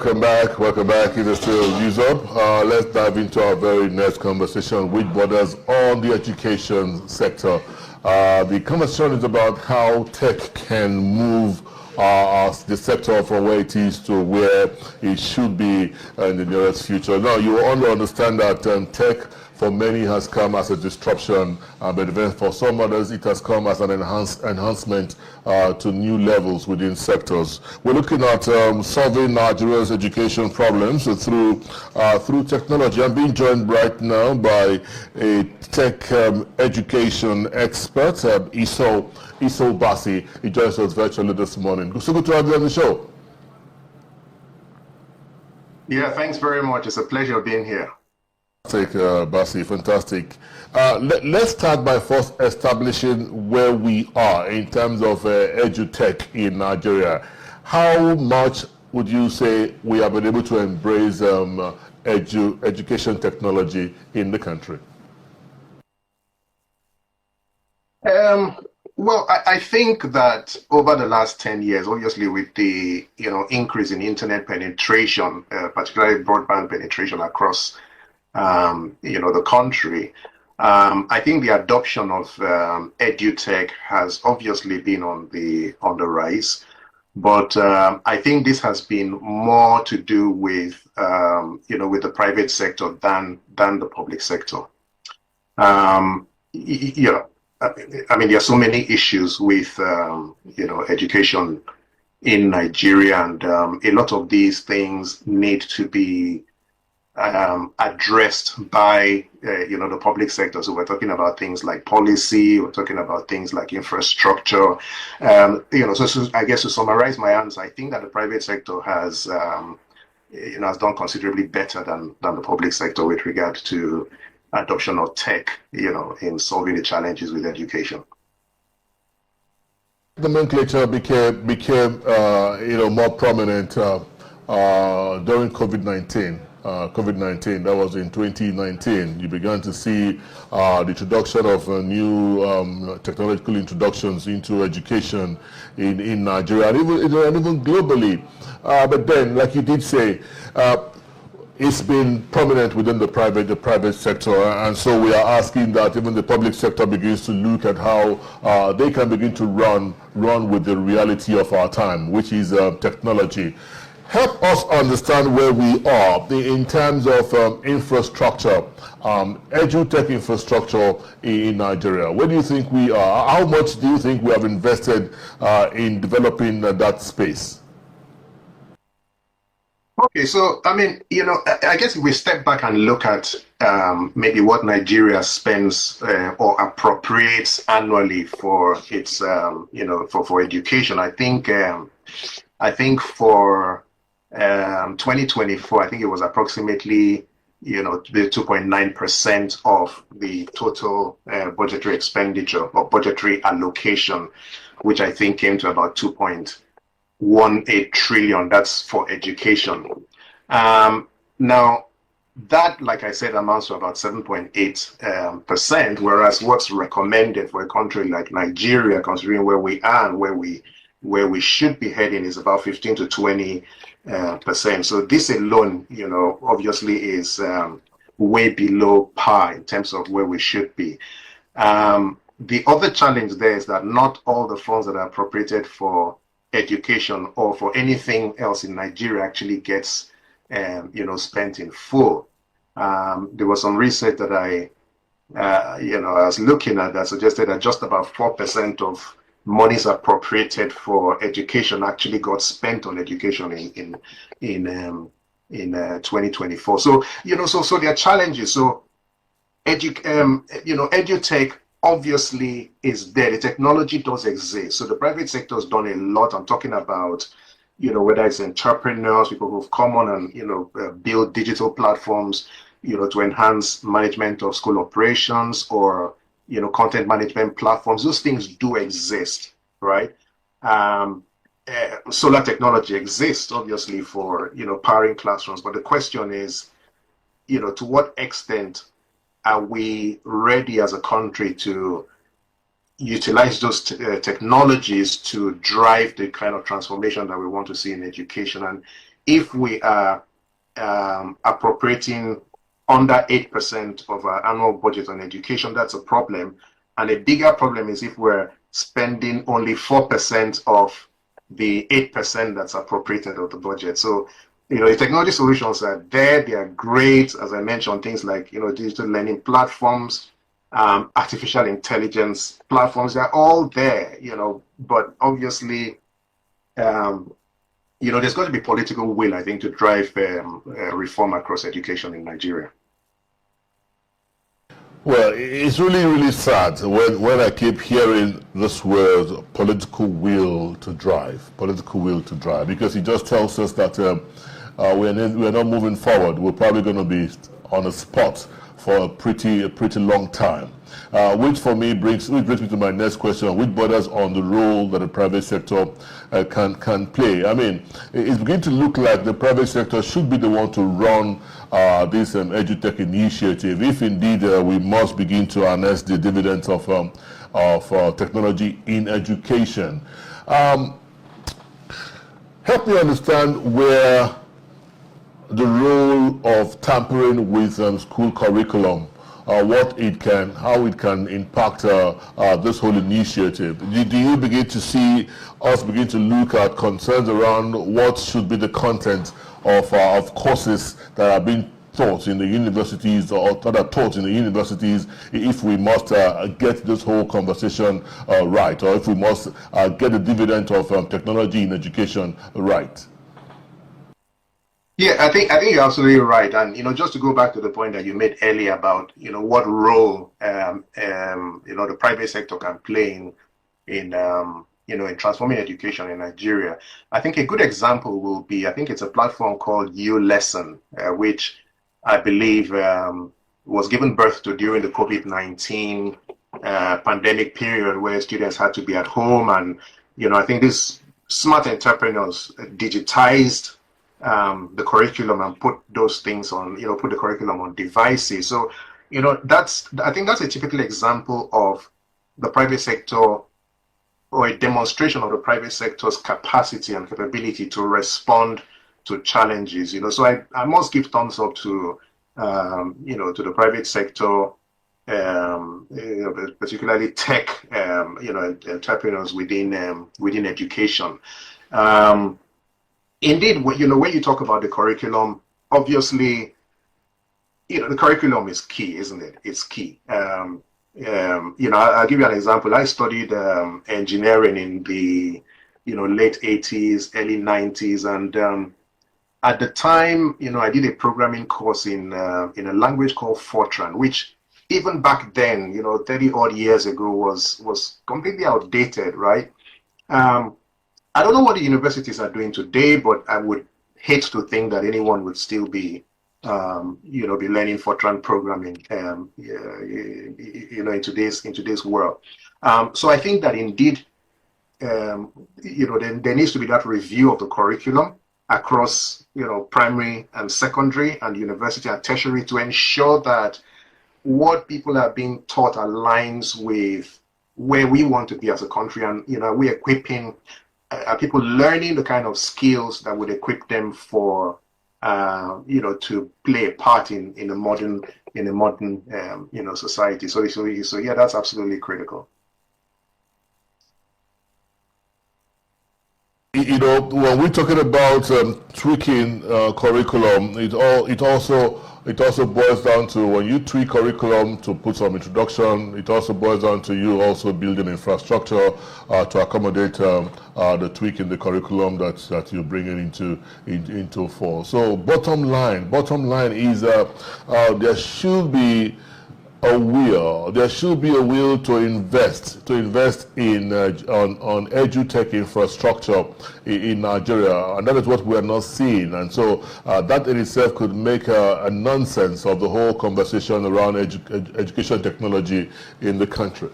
welcome back. Welcome back. It is still Iso. Let's dive into our very next conversation, which borders on the education sector. The conversation is about how tech can move the sector from where it is to where it should be in the nearest future. Now, you only understand that tech for many has come as a disruption, but then for some others it has come as an enhancement to new levels within sectors. We're looking at solving Nigeria's education problems through technology. I'm being joined right now by a tech education expert, Iso Bassey. He joins us virtually this morning. So good to have you on the show. Yeah, thanks very much. It's a pleasure being here. Fantastic, Bassey, fantastic. Let's start by first establishing where we are in terms of edutech in Nigeria. How much would you say we have been able to embrace education technology in the country? Well, I think that over the last 10 years, obviously with the increase in internet penetration, particularly broadband penetration across the country, I think the adoption of edutech has obviously been on the rise, but I think this has been more to do with with the private sector than the public sector. I mean, there are so many issues with education in Nigeria, and a lot of these things need to be addressed by the public sector. So we're talking about things like policy, we're talking about things like infrastructure. So I guess to summarize my answer, I think that the private sector has has done considerably better than the public sector with regard to adoption of tech, in solving the challenges with education. The nomenclature became more prominent during COVID-19. COVID-19, that was in 2019. You began to see the introduction of new technological introductions into education in Nigeria and even globally. But then, like you did say, it's been prominent within the private sector, and so we are asking that even the public sector begins to look at how they can begin to run with the reality of our time, which is technology. Help us understand where we are in terms of infrastructure, edutech infrastructure in Nigeria. Where do you think we are? How much do you think we have invested in developing that space? Okay, so I mean, I guess if we step back and look at maybe what Nigeria spends or appropriates annually for its, for education, I think for 2024, I think it was approximately 2.9% of the total budgetary expenditure or budgetary allocation, which I think came to about 2.18 trillion. That's for education. Now, that, like I said, amounts to about 7.8%, whereas what's recommended for a country like Nigeria, considering where we are and where we should be heading, is about 15 to 20%. So this alone, obviously is way below par in terms of where we should be. The other challenge there is that not all the funds that are appropriated for education or for anything else in Nigeria actually gets spent in full. There was some research that I was looking at that suggested that just about 4% of monies appropriated for education actually got spent on education in 2024. So so there are challenges. So edutech obviously is there. The technology does exist. So the private sector has done a lot. I'm talking about whether it's entrepreneurs, people who've come on and build digital platforms to enhance management of school operations, or content management platforms. Those things do exist, right? Solar technology exists, obviously, for powering classrooms. But the question is, to what extent are we ready as a country to utilize those technologies to drive the kind of transformation that we want to see in education? And if we are appropriating under 8% of our annual budget on education, that's a problem. And a bigger problem is if we're spending only 4% of the 8% that's appropriated of the budget. So, the technology solutions are there. They are great. As I mentioned, things like, digital learning platforms, artificial intelligence platforms, they're all there, but obviously, there's got to be political will, I think, to drive reform across education in Nigeria. Well, it's really, really sad when I keep hearing this word, political will to drive, because it just tells us that we're not moving forward. We're probably going to be on a spot for a pretty long time. Which for me brings me to my next question, which borders on the role that the private sector can play. I mean, it's beginning to look like the private sector should be the one to run this EduTech initiative, if indeed we must begin to harness the dividends of technology in education. Help me understand where the role of tampering with school curriculum, how it can impact this whole initiative. Do you begin to see us begin to look at concerns around what should be the content of courses that are being taught in the universities, or that are taught in the universities, if we must get this whole conversation right, or if we must get the dividend of technology in education right? Yeah, I think you're absolutely right. And just to go back to the point that you made earlier about what role the private sector can play in transforming education in Nigeria. I think a good example will be, I think it's a platform called uLesson, which I believe was given birth to during the COVID-19 pandemic period, where students had to be at home, and I think these smart entrepreneurs digitized the curriculum and put those things on, put the curriculum on devices. So, I think that's a typical example of the private sector, or a demonstration of the private sector's capacity and capability to respond to challenges. So I must give thumbs up to, to the private sector, particularly tech, entrepreneurs within education. Indeed, when you talk about the curriculum, obviously, the curriculum is key, isn't it? It's key. I'll give you an example. I studied engineering in the late 80s, early 90s, and at the time, I did a programming course in a language called Fortran, which even back then, 30 odd years ago, was completely outdated, right? I don't know what the universities are doing today, but I would hate to think that anyone would still be, be learning Fortran programming, in today's world. So I think that indeed, there needs to be that review of the curriculum across, primary and secondary and university and tertiary, to ensure that what people are being taught aligns with where we want to be as a country, and we're equipping. Are people learning the kind of skills that would equip them for, to play a part in a modern society? So yeah, that's absolutely critical. When we're talking about tweaking curriculum, it also boils down to, when you tweak curriculum to put some introduction, it also boils down to you also building infrastructure to accommodate the tweak in the curriculum that you're bringing into force. So bottom line is there should be a will. There should be a will to invest in on edutech infrastructure in Nigeria, and that is what we are not seeing. And so that in itself could make a nonsense of the whole conversation around education technology in the country.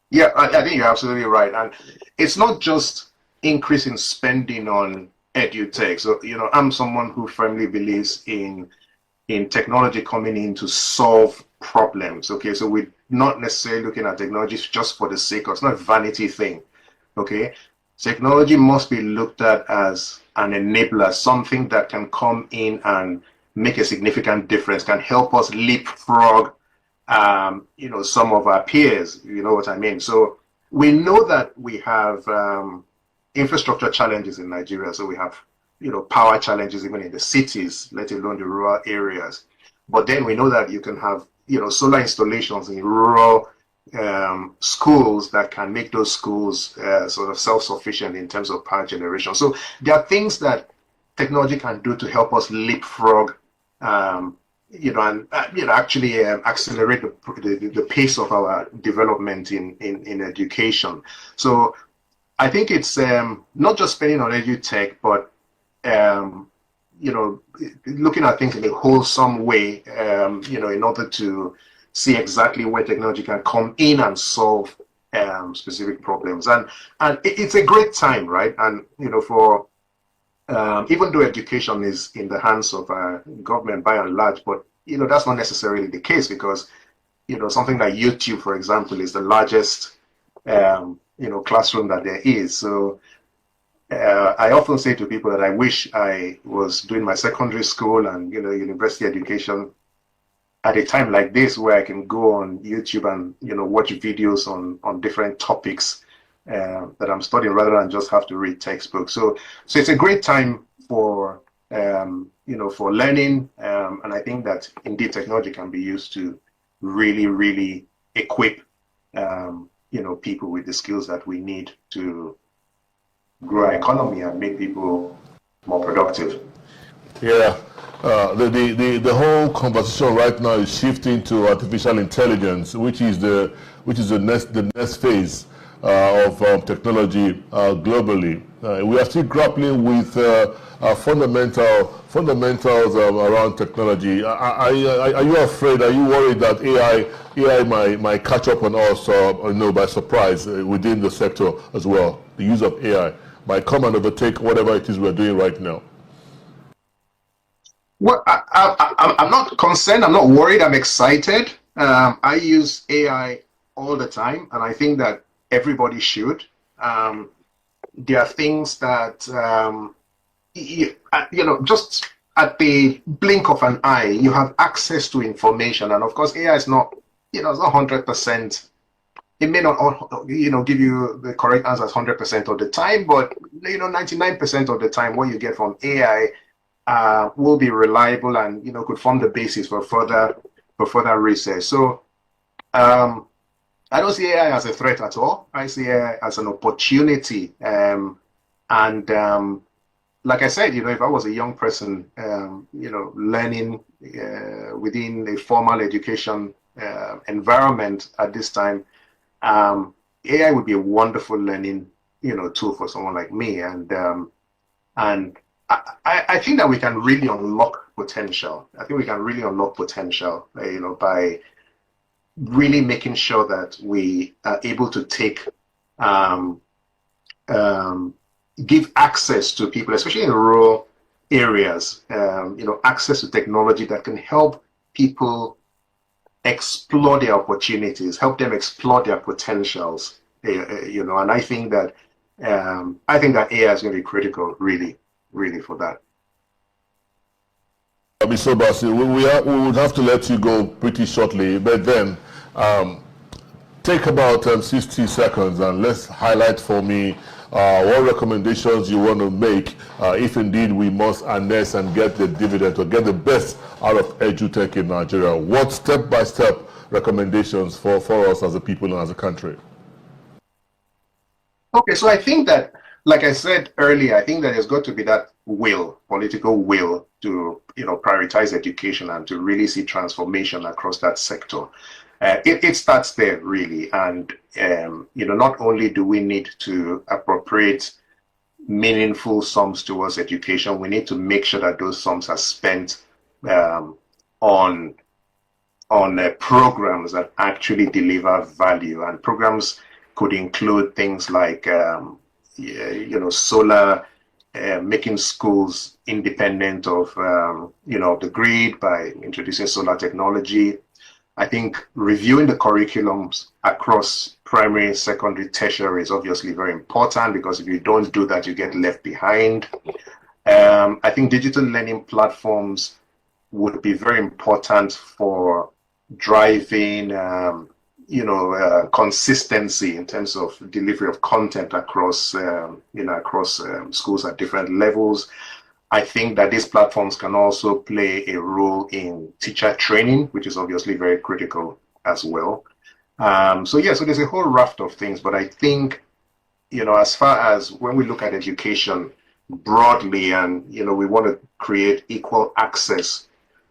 Yeah, I think you're absolutely right, and it's not just increasing spending on edutech. So I'm someone who firmly believes in technology coming in to solve problems. Okay, so we're not necessarily looking at technology just for the sake of, it's not a vanity thing. Okay, Technology must be looked at as an enabler, something that can come in and make a significant difference, can help us leapfrog, some of our peers. You know what I mean? So we know that we have infrastructure challenges in Nigeria. So we have, power challenges even in the cities, let alone the rural areas. But then we know that you can have, solar installations in rural schools that can make those schools sort of self-sufficient in terms of power generation. So there are things that technology can do to help us leapfrog, actually accelerate the pace of our development in education. So I think it's not just spending on edutech, but looking at things in a wholesome way, in order to see exactly where technology can come in and solve specific problems. And it's a great time, right? And, for even though education is in the hands of government by and large, but, that's not necessarily the case because, something like YouTube, for example, is the largest, classroom that there is. So I often say to people that I wish I was doing my secondary school and, university education at a time like this where I can go on YouTube and, watch videos on different topics that I'm studying rather than just have to read textbooks. So it's a great time for, for learning. And I think that indeed technology can be used to really, really equip, people with the skills that we need to grow our economy and make people more productive. Yeah, the whole conversation right now is shifting to artificial intelligence, which is the next phase of technology globally. We are still grappling with fundamentals around technology. Are you afraid? Are you worried that AI might catch up on us, by surprise within the sector as well? The use of AI might come and overtake whatever it is we're doing right now. Well, I'm not concerned. I'm not worried. I'm excited. I use AI all the time, and I think that everybody should. There are things that, just at the blink of an eye, you have access to information. And of course, AI is not, it's not 100%. It may not, give you the correct answers 100% of the time, but, 99% of the time, what you get from AI will be reliable and could form the basis for further research. So I don't see AI as a threat at all. I see AI as an opportunity. Like I said, if I was a young person, learning within a formal education environment at this time, AI would be a wonderful learning tool for someone like me. And I think that we can really unlock potential. I think we can really unlock potential, by really making sure that we are able to give access to people, especially in rural areas, access to technology that can help people explore their opportunities, help them explore their potentials, and I think that AI is going to be critical, really for that. Iso Bassey, we would have to let you go pretty shortly, but then take about 60 seconds and let's highlight for me what recommendations you want to make if indeed we must harness and get the dividend or get the best out of edutech in Nigeria. What step-by-step recommendations for us as a people and as a country? Okay, so I think that, like I said earlier, I think that there's got to be that political will to prioritize education and to really see transformation across that sector. It starts there really, and not only do we need to appropriate meaningful sums towards education, we need to make sure that those sums are spent on programs that actually deliver value, and programs could include things like solar, making schools independent of the grid by introducing solar technology. I think reviewing the curriculums across primary, secondary, tertiary is obviously very important, because if you don't do that, you get left behind. I think digital learning platforms would be very important for driving, consistency in terms of delivery of content across, schools at different levels. I think that these platforms can also play a role in teacher training, which is obviously very critical as well. So there's a whole raft of things, but I think, as far as when we look at education broadly, and, we want to create equal access,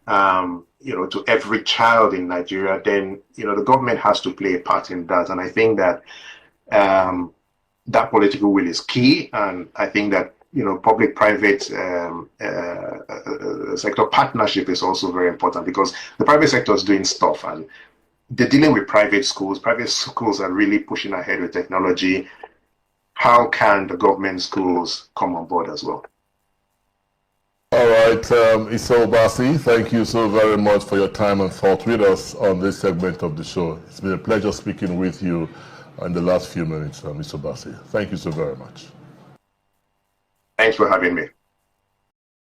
to every child in Nigeria, then, the government has to play a part in that. And I think that that political will is key. And I think that, public-private sector partnership is also very important, because the private sector is doing stuff and they're dealing with private schools. Private schools are really pushing ahead with technology. How can the government schools come on board as well? All right, Iso Bassey, thank you so very much for your time and thought with us on this segment of the show. It's been a pleasure speaking with you in the last few minutes, Iso Bassey. Thank you so very much. Thanks for having me.